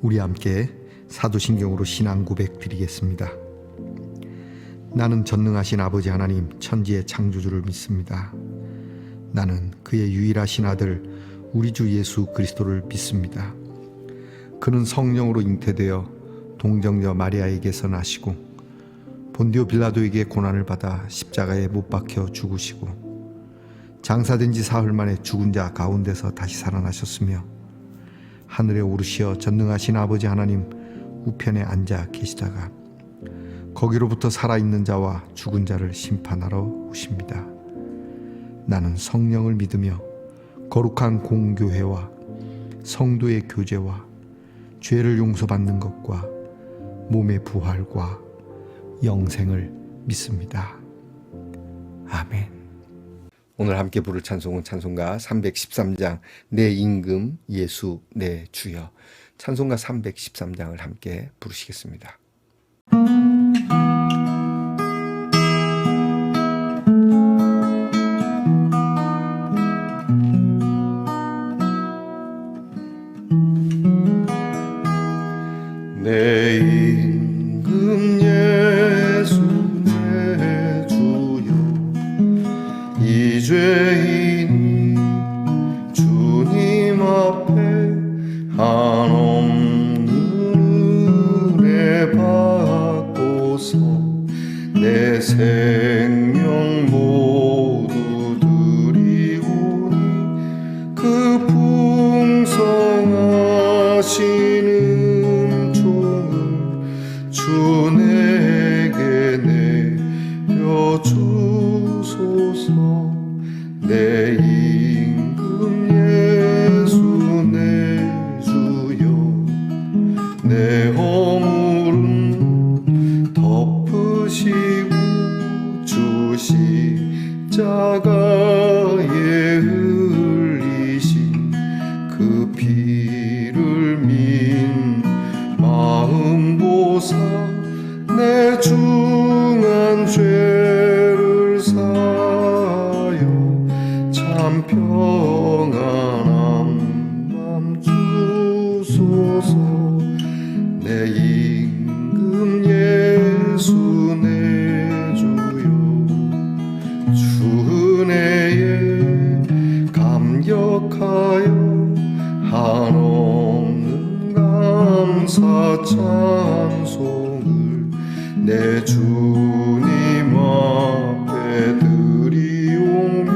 우리 함께 사도신경으로 신앙 고백 드리겠습니다. 나는 전능하신 아버지 하나님 천지의 창조주를 믿습니다. 나는 그의 유일하신 아들 우리 주 예수 그리스도를 믿습니다. 그는 성령으로 잉태되어 동정녀 마리아에게서 나시고 본디오 빌라도에게 고난을 받아 십자가에 못 박혀 죽으시고 장사된 지 사흘 만에 죽은 자 가운데서 다시 살아나셨으며 하늘에 오르시어 전능하신 아버지 하나님 우편에 앉아 계시다가 거기로부터 살아있는 자와 죽은 자를 심판하러 오십니다. 나는 성령을 믿으며 거룩한 공교회와 성도의 교제와 죄를 용서받는 것과 몸의 부활과 영생을 믿습니다. 아멘. 오늘 함께 부를 찬송은 찬송가 313장 내 임금 예수 내 주여, 찬송가 313장을 함께 부르시겠습니다. 내 임금 예수 내 주여, 이 죄인이 주님 앞에 한없는 은혜 받고서 내 생명 모두 드리오니 그 풍성하신 은총을 주 내게 내려주소서. 내 임금 예수 내 주여, 내 허물은 덮으시고 주 십자가에 흘리신 그 피를 민 마음 보사 내 중한 죄를 사여 참 평안한 맘 주소서. 내 임금 예수 내 주여, 주 은혜에 감격하여 한없는 감사 찬송을 내 주님 앞에 드리오며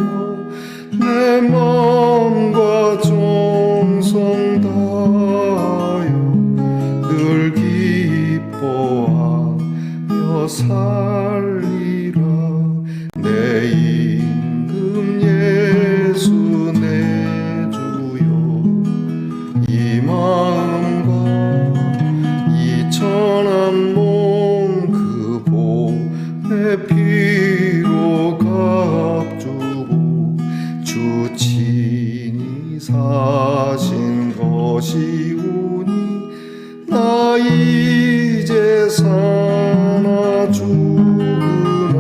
내 마음과 정성 다하여 늘 기뻐하며 살리라. 내 임금 예수 내 주여, 이 마음과 이 천한 몸 그 보배 피로 값주고 주 친히 사신 것이오니 나 이제 사나 죽으나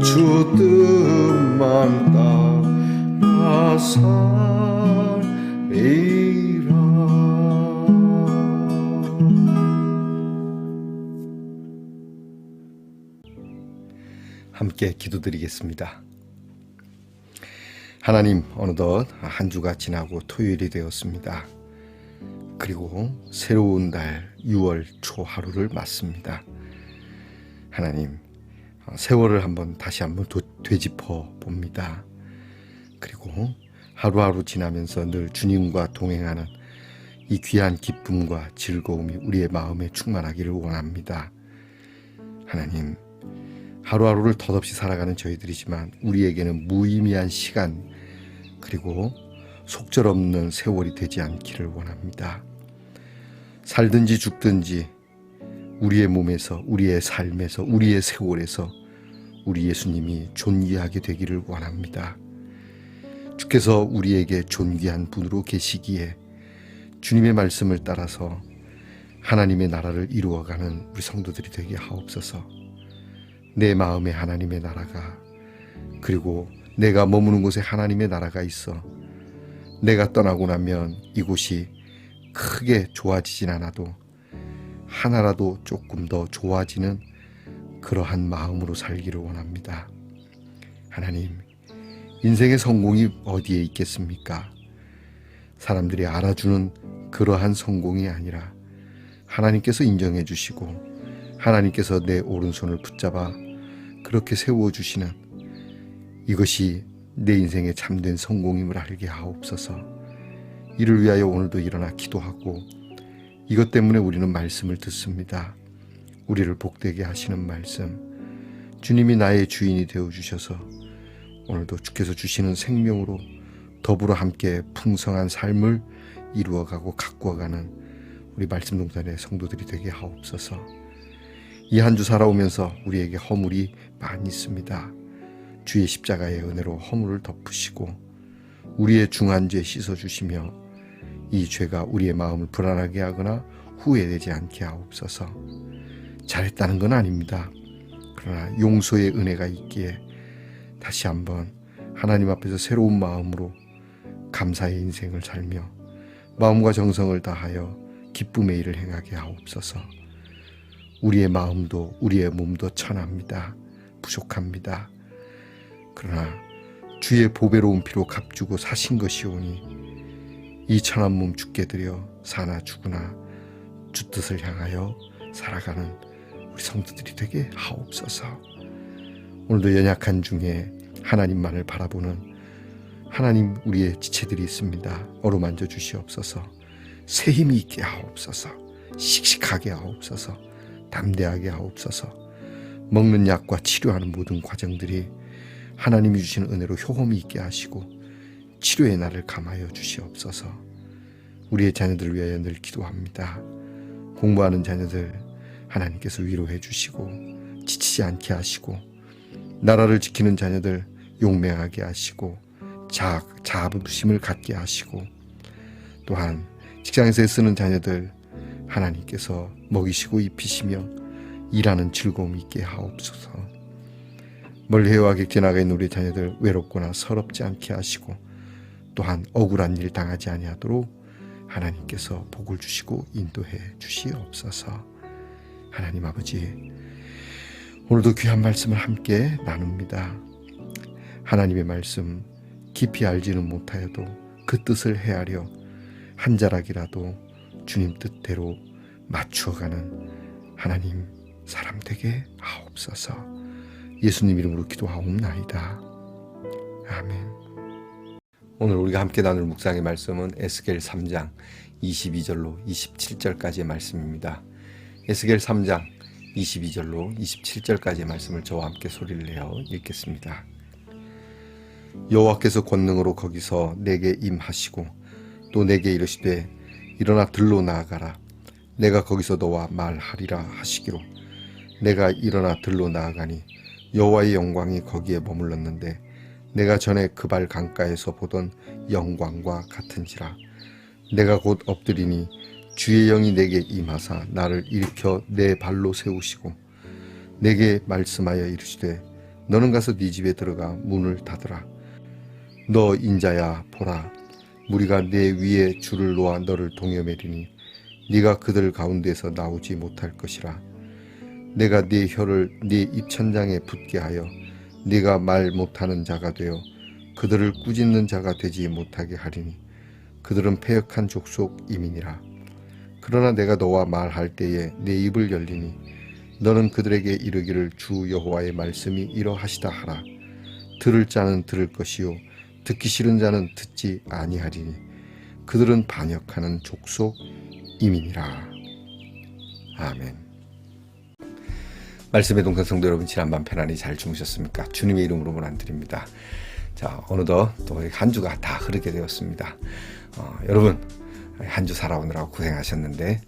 주 뜻만 따라 살리라. 함께 기도드리겠습니다. 하나님, 어느덧 한 주가 지나고 토요일이 되었습니다. 그리고 새로운 달 6월 초 하루를 맞습니다. 하나님, 세월을 다시 한번 되짚어 봅니다. 그리고 하루하루 지나면서 늘 주님과 동행하는 이 귀한 기쁨과 즐거움이 우리의 마음에 충만하기를 원합니다. 하나님, 하루하루를 덧없이 살아가는 저희들이지만 우리에게는 무의미한 시간 그리고 속절없는 세월이 되지 않기를 원합니다. 살든지 죽든지 우리의 몸에서, 우리의 삶에서, 우리의 세월에서 우리 예수님이 존귀하게 되기를 원합니다. 주께서 우리에게 존귀한 분으로 계시기에 주님의 말씀을 따라서 하나님의 나라를 이루어가는 우리 성도들이 되게 하옵소서. 내 마음에 하나님의 나라가, 그리고 내가 머무는 곳에 하나님의 나라가 있어 내가 떠나고 나면 이곳이 크게 좋아지진 않아도 하나라도 조금 더 좋아지는 그러한 마음으로 살기를 원합니다. 하나님, 인생의 성공이 어디에 있겠습니까? 사람들이 알아주는 그러한 성공이 아니라 하나님께서 인정해 주시고 하나님께서 내 오른손을 붙잡아 그렇게 세워주시는 이것이 내 인생의 참된 성공임을 알게 하옵소서. 이를 위하여 오늘도 일어나 기도하고 이것 때문에 우리는 말씀을 듣습니다. 우리를 복되게 하시는 말씀, 주님이 나의 주인이 되어주셔서 오늘도 주께서 주시는 생명으로 더불어 함께 풍성한 삶을 이루어가고 가꾸어가는 우리 말씀동산의 성도들이 되게 하옵소서. 이 한 주 살아오면서 우리에게 허물이 많이 있습니다. 주의 십자가의 은혜로 허물을 덮으시고 우리의 중한 죄 씻어주시며 이 죄가 우리의 마음을 불안하게 하거나 후회되지 않게 하옵소서. 잘했다는 건 아닙니다. 그러나 용서의 은혜가 있기에 다시 한번 하나님 앞에서 새로운 마음으로 감사의 인생을 살며 마음과 정성을 다하여 기쁨의 일을 행하게 하옵소서. 우리의 마음도 우리의 몸도 천합니다. 부족합니다. 그러나 주의 보배로운 피로 값주고 사신 것이오니 이 천한 몸 주께 드려 사나 죽으나 주 뜻을 향하여 살아가는 우리 성도들이 되게 하옵소서. 오늘도 연약한 중에 하나님만을 바라보는 하나님 우리의 지체들이 있습니다. 어루만져 주시옵소서. 새 힘이 있게 하옵소서. 씩씩하게 하옵소서. 담대하게 하옵소서. 먹는 약과 치료하는 모든 과정들이 하나님이 주시는 은혜로 효험이 있게 하시고 치료의 날을 감하여 주시옵소서. 우리의 자녀들을 위하여 늘 기도합니다. 공부하는 자녀들 하나님께서 위로해 주시고 지치지 않게 하시고 나라를 지키는 자녀들 용맹하게 하시고 자부심을 갖게 하시고 또한 직장에서 쓰는 자녀들 하나님께서 먹이시고 입히시며 일하는 즐거움이 있게 하옵소서. 멀리해와 객지 나가 있는 우리 자녀들 외롭거나 서럽지 않게 하시고 또한 억울한 일 당하지 아니하도록 하나님께서 복을 주시고 인도해 주시옵소서. 하나님 아버지, 오늘도 귀한 말씀을 함께 나눕니다. 하나님의 말씀 깊이 알지는 못하여도 그 뜻을 헤아려 한 자락이라도 주님 뜻대로 맞추어가는 하나님 사람 되게 하옵소서. 예수님 이름으로 기도하옵나이다. 아멘. 오늘 우리가 함께 나눌 묵상의 말씀은 에스겔 3장 22절로 27절까지의 말씀입니다. 에스겔 3장 22절로 27절까지의 말씀을 저와 함께 소리를 내어 읽겠습니다. 여호와께서 권능으로 거기서 내게 임하시고 또 내게 이르시되 일어나 들로 나아가라. 내가 거기서 너와 말하리라 하시기로 내가 일어나 들로 나아가니 여호와의 영광이 거기에 머물렀는데 내가 전에 그발 강가에서 보던 영광과 같은지라. 내가 곧 엎드리니 주의 영이 내게 임하사 나를 일으켜 내 발로 세우시고 내게 말씀하여 이르시되 너는 가서 네 집에 들어가 문을 닫으라. 너 인자야 보라, 무리가 내 위에 줄을 놓아 너를 동여매리니 네가 그들 가운데서 나오지 못할 것이라. 내가 네 혀를 네 입천장에 붙게 하여 네가 말 못하는 자가 되어 그들을 꾸짖는 자가 되지 못하게 하리니 그들은 패역한 족속 이민이라. 그러나 내가 너와 말할 때에 내 입을 열리니 너는 그들에게 이르기를 주 여호와의 말씀이 이러하시다 하라. 들을 자는 들을 것이요 듣기 싫은 자는 듣지 아니하리니 그들은 반역하는 족속 이민이라. 아멘. 말씀의 동산 성도 여러분, 지난밤 편안히 잘 주무셨습니까? 주님의 이름으로 문안드립니다. 자, 어느덧 또 한 주가 다 흐르게 되었습니다. 여러분 한 주 살아오느라고 고생하셨는데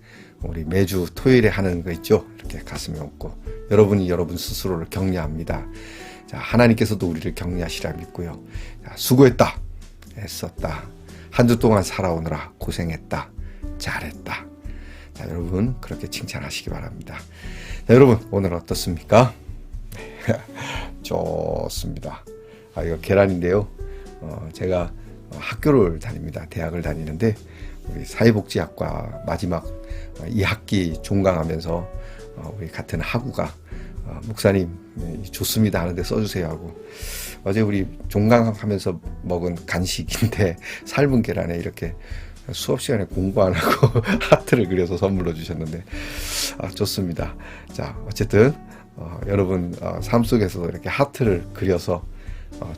우리 매주 토요일에 하는 거 있죠? 이렇게 가슴에 업고 여러분이 여러분 스스로를 격려합니다. 자, 하나님께서도 우리를 격려하시라 믿고요. 자, 수고했다, 애썼다, 한 주 동안 살아오느라 고생했다, 잘했다. 자, 여러분 그렇게 칭찬하시기 바랍니다. 자, 여러분 오늘 어떻습니까? 좋습니다. 이거 계란인데요. 제가 학교를 다닙니다. 대학을 다니는데 우리 사회복지학과 마지막 2학기 종강하면서 우리 같은 학우가 목사님 좋습니다 하는데 써주세요 하고, 어제 우리 종강하면서 먹은 간식인데 삶은 계란에 이렇게 수업 시간에 공부 안 하고 하트를 그려서 선물로 주셨는데 좋습니다. 자, 어쨌든 여러분 삶 속에서도 이렇게 하트를 그려서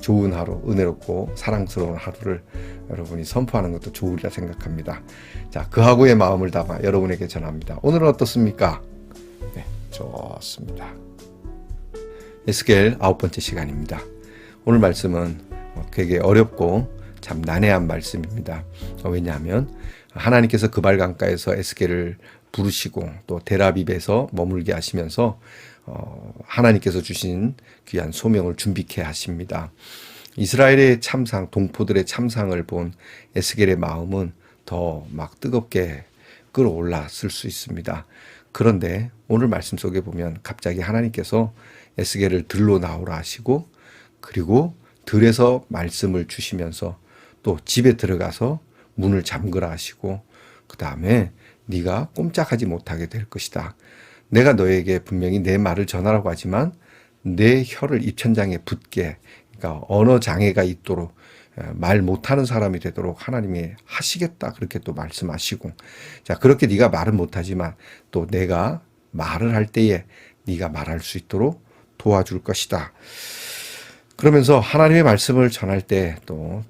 좋은 하루, 은혜롭고 사랑스러운 하루를 여러분이 선포하는 것도 좋으리라 생각합니다. 자, 그 하고의 마음을 담아 여러분에게 전합니다. 오늘은 어떻습니까? 네, 좋습니다. 에스겔 9번째 시간입니다. 오늘 말씀은 되게 어렵고 참 난해한 말씀입니다. 왜냐하면 하나님께서 그발강가에서 에스겔을 부르시고 또 데라빕에서 머물게 하시면서 하나님께서 주신 귀한 소명을 준비케 하십니다. 이스라엘의 참상, 동포들의 참상을 본 에스겔의 마음은 더 막 뜨겁게 끌어올랐을 수 있습니다. 그런데 오늘 말씀 속에 보면 갑자기 하나님께서 에스겔을 들로 나오라 하시고, 그리고 들에서 말씀을 주시면서 또 집에 들어가서 문을 잠그라 하시고, 그 다음에 네가 꼼짝하지 못하게 될 것이다. 내가 너에게 분명히 내 말을 전하라고 하지만 내 혀를 입천장에 붙게, 그러니까 언어 장애가 있도록 말 못하는 사람이 되도록 하나님이 하시겠다, 그렇게 또 말씀하시고, 자, 그렇게 네가 말은 못하지만 또 내가 말을 할 때에 네가 말할 수 있도록 도와줄 것이다. 그러면서 하나님의 말씀을 전할 때 또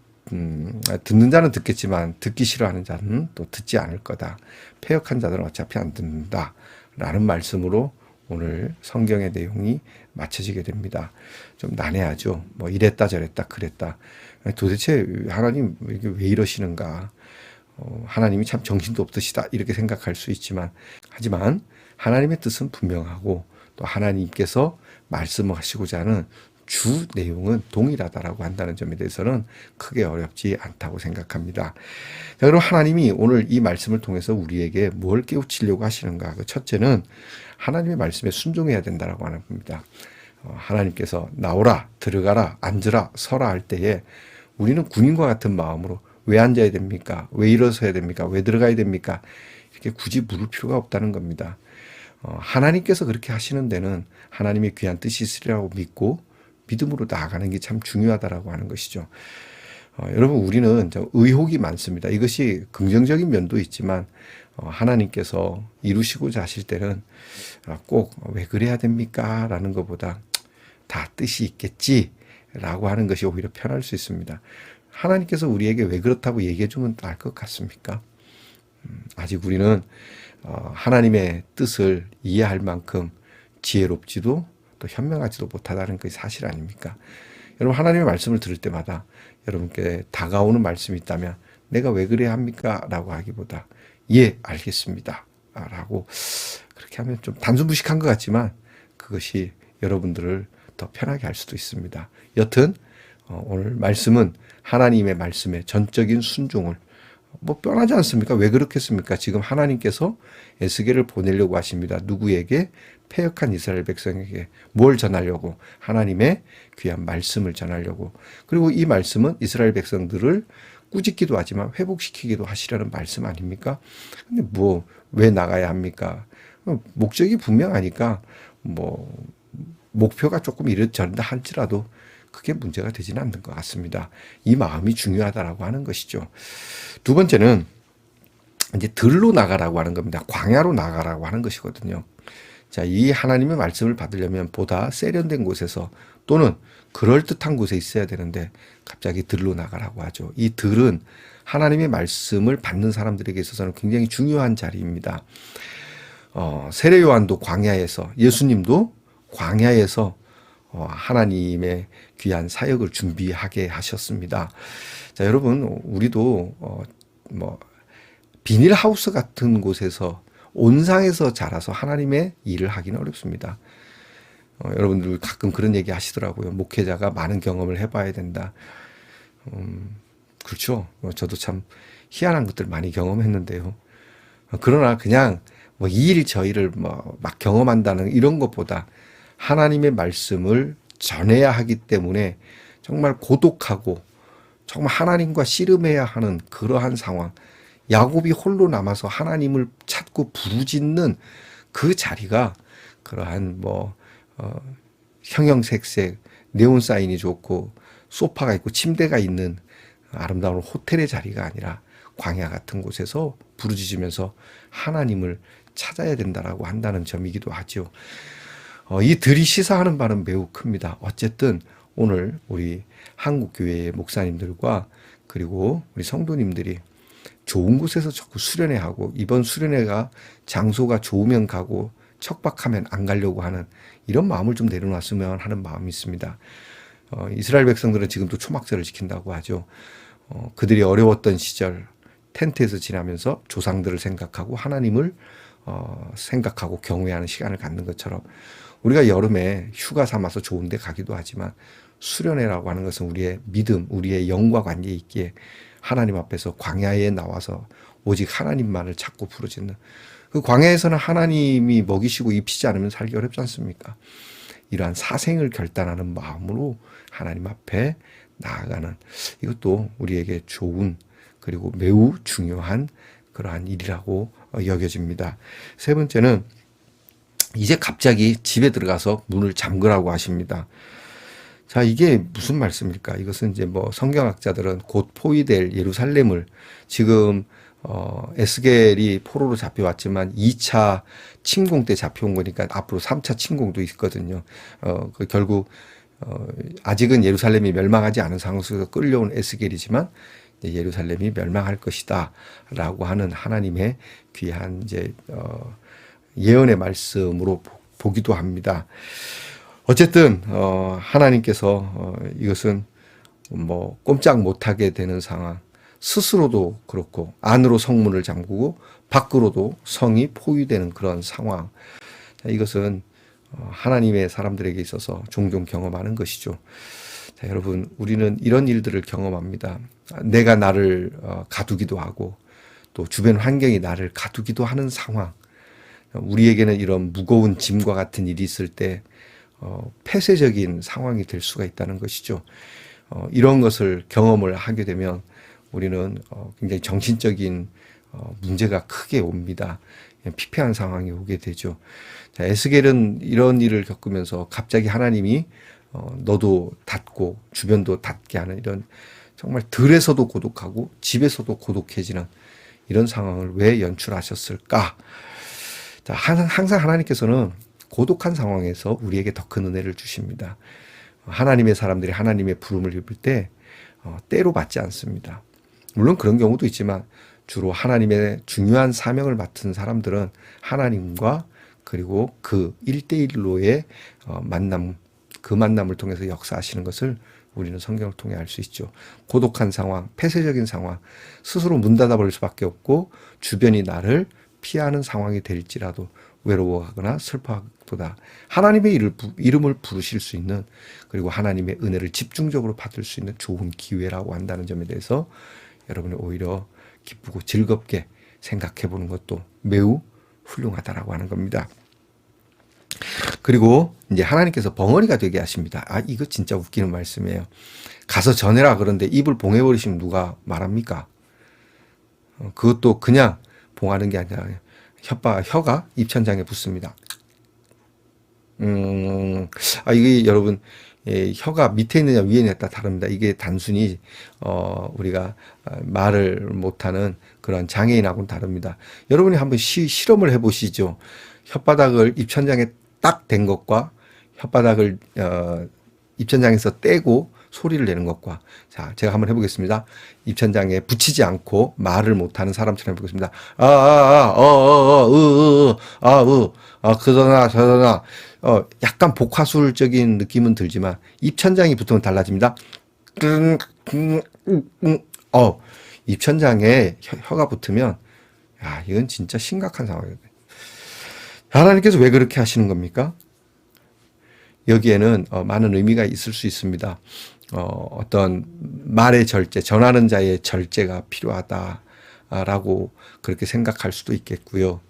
듣는 자는 듣겠지만 듣기 싫어하는 자는 또 듣지 않을 거다. 패역한 자들은 어차피 안 듣는다 라는 말씀으로 오늘 성경의 내용이 맞춰지게 됩니다. 좀 난해하죠. 뭐 이랬다 저랬다 그랬다. 도대체 하나님 왜 이러시는가. 하나님이 참 정신도 없으시다 이렇게 생각할 수 있지만, 하지만 하나님의 뜻은 분명하고 또 하나님께서 말씀하시고자 하는 주 내용은 동일하다라고 한다는 점에 대해서는 크게 어렵지 않다고 생각합니다. 자, 그럼 하나님이 오늘 이 말씀을 통해서 우리에게 뭘 깨우치려고 하시는가? 그 첫째는 하나님의 말씀에 순종해야 된다라고 하는 겁니다. 하나님께서 나오라, 들어가라, 앉으라, 서라 할 때에 우리는 군인과 같은 마음으로 왜 앉아야 됩니까? 왜 일어서야 됩니까? 왜 들어가야 됩니까? 이렇게 굳이 물을 필요가 없다는 겁니다. 하나님께서 그렇게 하시는 데는 하나님의 귀한 뜻이 있으리라고 믿고 믿음으로 나아가는 게 참 중요하다라고 하는 것이죠. 여러분, 우리는 의혹이 많습니다. 이것이 긍정적인 면도 있지만 하나님께서 이루시고자 하실 때는 꼭 왜 그래야 됩니까? 라는 것보다 다 뜻이 있겠지라고 하는 것이 오히려 편할 수 있습니다. 하나님께서 우리에게 왜 그렇다고 얘기해 주면 알 것 같습니까? 아직 우리는 하나님의 뜻을 이해할 만큼 지혜롭지도 또 현명하지도 못하다는 것이 사실 아닙니까? 여러분, 하나님의 말씀을 들을 때마다 여러분께 다가오는 말씀이 있다면 내가 왜 그래야 합니까? 라고 하기보다 예, 알겠습니다 라고 그렇게 하면 좀 단순무식한 것 같지만 그것이 여러분들을 더 편하게 할 수도 있습니다. 여튼 오늘 말씀은 하나님의 말씀에 전적인 순종을, 뭐 뻔하지 않습니까? 왜 그렇겠습니까? 지금 하나님께서 에스겔을 보내려고 하십니다. 누구에게? 패역한 이스라엘 백성에게. 뭘 전하려고? 하나님의 귀한 말씀을 전하려고. 그리고 이 말씀은 이스라엘 백성들을 꾸짖기도 하지만 회복시키기도 하시려는 말씀 아닙니까? 근데 뭐 왜 나가야 합니까? 목적이 분명하니까 뭐 목표가 조금 이렇저렇다 할지라도 그게 문제가 되지는 않는 것 같습니다. 이 마음이 중요하다라고 하는 것이죠. 두 번째는 이제 들로 나가라고 하는 겁니다. 광야로 나가라고 하는 것이거든요. 자, 이 하나님의 말씀을 받으려면 보다 세련된 곳에서 또는 그럴듯한 곳에 있어야 되는데 갑자기 들로 나가라고 하죠. 이 들은 하나님의 말씀을 받는 사람들에게 있어서는 굉장히 중요한 자리입니다. 세례 요한도 광야에서, 예수님도 광야에서 하나님의 귀한 사역을 준비하게 하셨습니다. 자, 여러분, 우리도 뭐 비닐하우스 같은 곳에서 온상에서 자라서 하나님의 일을 하기는 어렵습니다. 여러분들 가끔 그런 얘기 하시더라고요. 목회자가 많은 경험을 해봐야 된다. 그렇죠. 저도 참 희한한 것들 많이 경험했는데요. 그러나 그냥 뭐 이 일 저 일을 뭐 막 경험한다는 이런 것보다 하나님의 말씀을 전해야 하기 때문에 정말 고독하고 정말 하나님과 씨름해야 하는 그러한 상황, 야곱이 홀로 남아서 하나님을 찾고 부르짖는 그 자리가 그러한 형형색색 네온 사인이 좋고 소파가 있고 침대가 있는 아름다운 호텔의 자리가 아니라 광야 같은 곳에서 부르짖으면서 하나님을 찾아야 된다라고 한다는 점이기도 하죠. 이 들이 시사하는 바는 매우 큽니다. 어쨌든 오늘 우리 한국교회의 목사님들과 그리고 우리 성도님들이 좋은 곳에서 자꾸 수련회하고 이번 수련회가 장소가 좋으면 가고 척박하면 안 가려고 하는 이런 마음을 좀 내려놨으면 하는 마음이 있습니다. 이스라엘 백성들은 지금도 초막절을 지킨다고 하죠. 그들이 어려웠던 시절 텐트에서 지나면서 조상들을 생각하고 하나님을 생각하고 경외하는 시간을 갖는 것처럼 우리가 여름에 휴가 삼아서 좋은 데 가기도 하지만 수련회라고 하는 것은 우리의 믿음, 우리의 영과 관계 있기에 하나님 앞에서 광야에 나와서 오직 하나님만을 찾고 부르짖는 그 광야에서는 하나님이 먹이시고 입히지 않으면 살기 어렵지 않습니까? 이러한 사생을 결단하는 마음으로 하나님 앞에 나아가는 이것도 우리에게 좋은 그리고 매우 중요한 그러한 일이라고 여겨집니다. 세 번째는 이제 갑자기 집에 들어가서 문을 잠그라고 하십니다. 자, 이게 무슨 말씀일까? 이것은 이제 성경학자들은 곧 포위될 예루살렘을 지금 에스겔이 포로로 잡혀왔지만 2차 침공 때 잡혀온 거니까 앞으로 3차 침공도 있거든요. 결국 아직은 예루살렘이 멸망하지 않은 상황에서 끌려온 에스겔이지만 예루살렘이 멸망할 것이다라고 하는 하나님의 귀한 이제 예언의 말씀으로 보기도 합니다. 어쨌든 하나님께서 이것은 꼼짝 못하게 되는 상황, 스스로도 그렇고 안으로 성문을 잠그고 밖으로도 성이 포위되는 그런 상황. 이것은 하나님의 사람들에게 있어서 종종 경험하는 것이죠. 자, 여러분, 우리는 이런 일들을 경험합니다. 내가 나를 가두기도 하고 또 주변 환경이 나를 가두기도 하는 상황. 우리에게는 이런 무거운 짐과 같은 일이 있을 때 폐쇄적인 상황이 될 수가 있다는 것이죠. 이런 것을 경험을 하게 되면 우리는 굉장히 정신적인 문제가 크게 옵니다. 피폐한 상황이 오게 되죠. 자, 에스겔은 이런 일을 겪으면서 갑자기 하나님이 너도 닫고 주변도 닫게 하는 이런 정말 들에서도 고독하고 집에서도 고독해지는 이런 상황을 왜 연출하셨을까? 자, 항상 하나님께서는 고독한 상황에서 우리에게 더 큰 은혜를 주십니다. 하나님의 사람들이 하나님의 부름을 입을 때 때로 받지 않습니다. 물론 그런 경우도 있지만 주로 하나님의 중요한 사명을 맡은 사람들은 하나님과 그리고 그 1대1로의 만남, 그 만남을 통해서 역사하시는 것을 우리는 성경을 통해 알 수 있죠. 고독한 상황, 폐쇄적인 상황, 스스로 문 닫아버릴 수밖에 없고 주변이 나를 피하는 상황이 될지라도 외로워하거나 슬퍼하기보다 하나님의 이름을 부르실 수 있는 그리고 하나님의 은혜를 집중적으로 받을 수 있는 좋은 기회라고 한다는 점에 대해서 여러분이 오히려 기쁘고 즐겁게 생각해 보는 것도 매우 훌륭하다라고 하는 겁니다. 그리고 이제 하나님께서 벙어리가 되게 하십니다. 이거 진짜 웃기는 말씀이에요. 가서 전해라 그런데 입을 봉해버리시면 누가 말합니까? 그것도 그냥 봉하는 게 아니라 혀가 입천장에 붙습니다. 이게 여러분, 혀가 밑에 있느냐 위에 있느냐 따라 다릅니다. 이게 단순히 우리가 말을 못하는 그런 장애인하고는 다릅니다. 여러분이 한번 실험을 해보시죠. 혓바닥을 입천장에 딱 댄 것과 혓바닥을 입천장에서 떼고 소리를 내는 것과 자, 제가 한번 해보겠습니다. 입천장에 붙이지 않고 말을 못하는 사람처럼 해보겠습니다. 그러나 저러나 약간 복화술적인 느낌은 들지만 입천장이 붙으면 달라집니다. 입천장에 혀가 붙으면 이건 진짜 심각한 상황이에요. 하나님께서 왜 그렇게 하시는 겁니까? 여기에는 많은 의미가 있을 수 있습니다. 어떤 말의 절제, 전하는 자의 절제가 필요하다라고 그렇게 생각할 수도 있겠고요.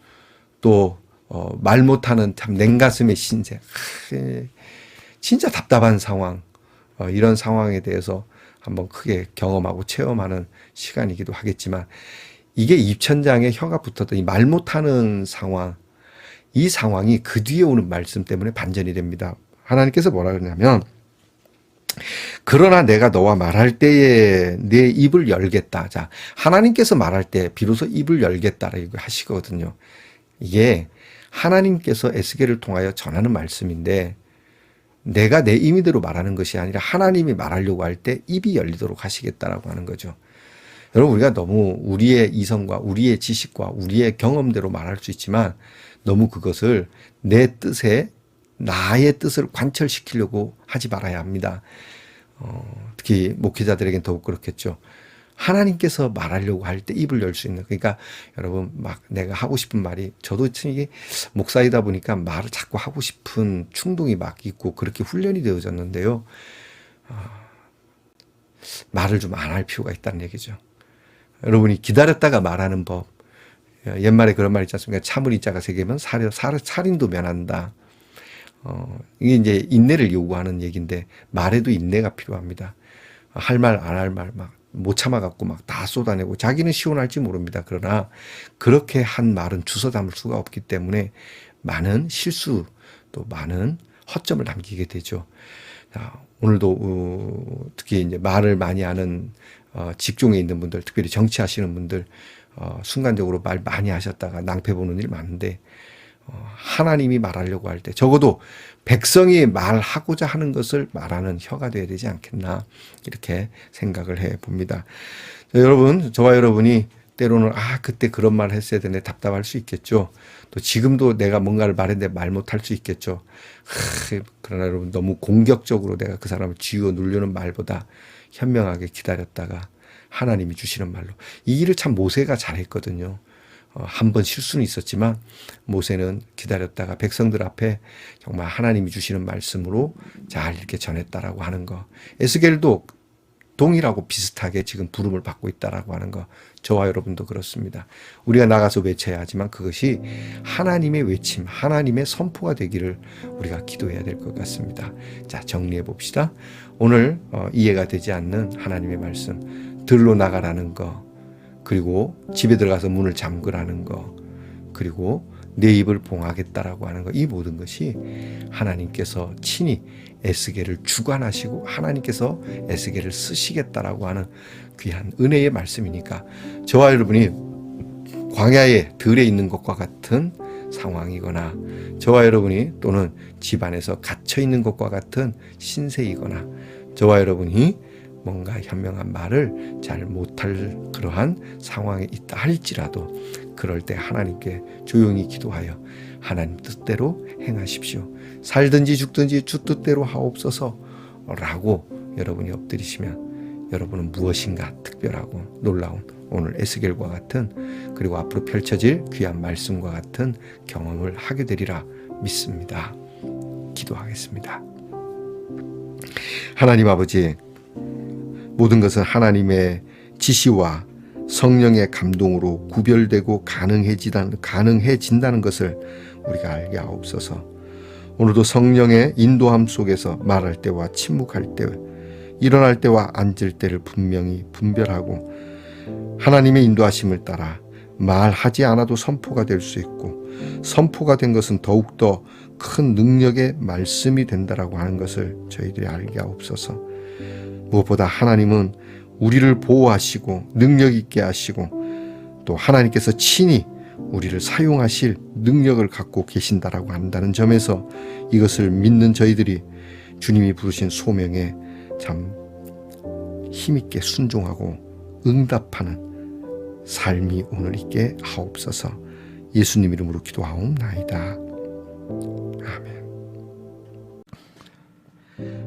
또 말 못하는 참 냉가슴의 신세, 진짜 답답한 상황, 이런 상황에 대해서 한번 크게 경험하고 체험하는 시간이기도 하겠지만 이게 입천장에 혀가 붙었더니 말 못하는 상황, 이 상황이 그 뒤에 오는 말씀 때문에 반전이 됩니다. 하나님께서 뭐라 그러냐면 그러나 내가 너와 말할 때에 내 입을 열겠다. 자, 하나님께서 말할 때 비로소 입을 열겠다라고 하시거든요. 이게 하나님께서 에스겔을 통하여 전하는 말씀인데 내가 내 임의대로 말하는 것이 아니라 하나님이 말하려고 할 때 입이 열리도록 하시겠다라고 하는 거죠. 여러분, 우리가 너무 우리의 이성과 우리의 지식과 우리의 경험대로 말할 수 있지만 너무 그것을 내 뜻에 나의 뜻을 관철시키려고 하지 말아야 합니다. 특히 목회자들에겐 더욱 그렇겠죠. 하나님께서 말하려고 할 때 입을 열 수 있는, 그러니까 여러분 막 내가 하고 싶은 말이, 저도 참 이게 목사이다 보니까 말을 자꾸 하고 싶은 충동이 막 있고 그렇게 훈련이 되어졌는데요. 말을 좀 안 할 필요가 있다는 얘기죠. 여러분이 기다렸다가 말하는 법, 옛말에 그런 말 있지 않습니까? 참을 자가 세 개면 살인도 면한다. 이게 이제 인내를 요구하는 얘기인데 말에도 인내가 필요합니다. 할 말 안 할 말 막 못 참아갖고 막 다 쏟아내고 자기는 시원할지 모릅니다. 그러나 그렇게 한 말은 주워 담을 수가 없기 때문에 많은 실수 또 많은 허점을 남기게 되죠. 자, 오늘도 특히 이제 말을 많이 하는 직종에 있는 분들, 특별히 정치하시는 분들 순간적으로 말 많이 하셨다가 낭패 보는 일 많은데 하나님이 말하려고 할 때 적어도 백성이 말하고자 하는 것을 말하는 혀가 되어야 되지 않겠나 이렇게 생각을 해 봅니다. 여러분, 저와 여러분이 때로는 그때 그런 말 했어야 되네 답답할 수 있겠죠. 또 지금도 내가 뭔가를 말했는데 말 못할 수 있겠죠. 그러나 여러분, 너무 공격적으로 내가 그 사람을 쥐어 누르는 말보다 현명하게 기다렸다가 하나님이 주시는 말로, 이 일을 참 모세가 잘했거든요. 한 번 실수는 있었지만 모세는 기다렸다가 백성들 앞에 정말 하나님이 주시는 말씀으로 잘 이렇게 전했다라고 하는 거. 에스겔도 동일하고 비슷하게 지금 부름을 받고 있다라고 하는 거. 저와 여러분도 그렇습니다. 우리가 나가서 외쳐야 하지만 그것이 하나님의 외침, 하나님의 선포가 되기를 우리가 기도해야 될 것 같습니다. 자, 정리해 봅시다. 오늘 이해가 되지 않는 하나님의 말씀, 들로 나가라는 거, 그리고 집에 들어가서 문을 잠그라는 거, 그리고 내 입을 봉하겠다라고 하는 거, 이 모든 것이 하나님께서 친히 에스겔을 주관하시고 하나님께서 에스겔을 쓰시겠다라고 하는 귀한 은혜의 말씀이니까 저와 여러분이 광야에 들에 있는 것과 같은 상황이거나 저와 여러분이 또는 집안에서 갇혀 있는 것과 같은 신세이거나 저와 여러분이 뭔가 현명한 말을 잘 못할 그러한 상황에 있다 할지라도 그럴 때 하나님께 조용히 기도하여 하나님 뜻대로 행하십시오. 살든지 죽든지 주 뜻대로 하옵소서 라고 여러분이 엎드리시면 여러분은 무엇인가 특별하고 놀라운 오늘 에스겔과 같은 그리고 앞으로 펼쳐질 귀한 말씀과 같은 경험을 하게 되리라 믿습니다. 기도하겠습니다. 하나님 아버지, 모든 것은 하나님의 지시와 성령의 감동으로 구별되고 가능해진다는 것을 우리가 알게 하옵소서. 오늘도 성령의 인도함 속에서 말할 때와 침묵할 때, 일어날 때와 앉을 때를 분명히 분별하고 하나님의 인도하심을 따라 말하지 않아도 선포가 될 수 있고 선포가 된 것은 더욱더 큰 능력의 말씀이 된다라고 하는 것을 저희들이 알게 하옵소서. 무엇보다 하나님은 우리를 보호하시고 능력 있게 하시고 또 하나님께서 친히 우리를 사용하실 능력을 갖고 계신다라고 한다는 점에서 이것을 믿는 저희들이 주님이 부르신 소명에 참 힘있게 순종하고 응답하는 삶이 오늘 있게 하옵소서. 예수님 이름으로 기도하옵나이다. 아멘.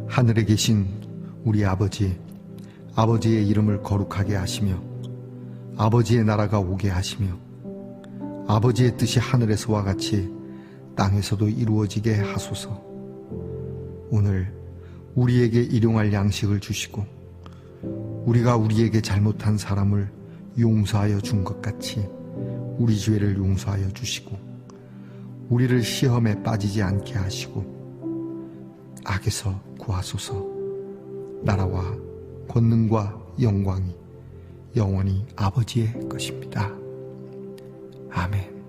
하늘에 계신 우리 아버지, 아버지의 이름을 거룩하게 하시며 아버지의 나라가 오게 하시며 아버지의 뜻이 하늘에서와 같이 땅에서도 이루어지게 하소서. 오늘 우리에게 일용할 양식을 주시고 우리가 우리에게 잘못한 사람을 용서하여 준 것 같이 우리 죄를 용서하여 주시고 우리를 시험에 빠지지 않게 하시고 악에서 구하소서. 나라와 권능과 영광이 영원히 아버지의 것입니다. 아멘.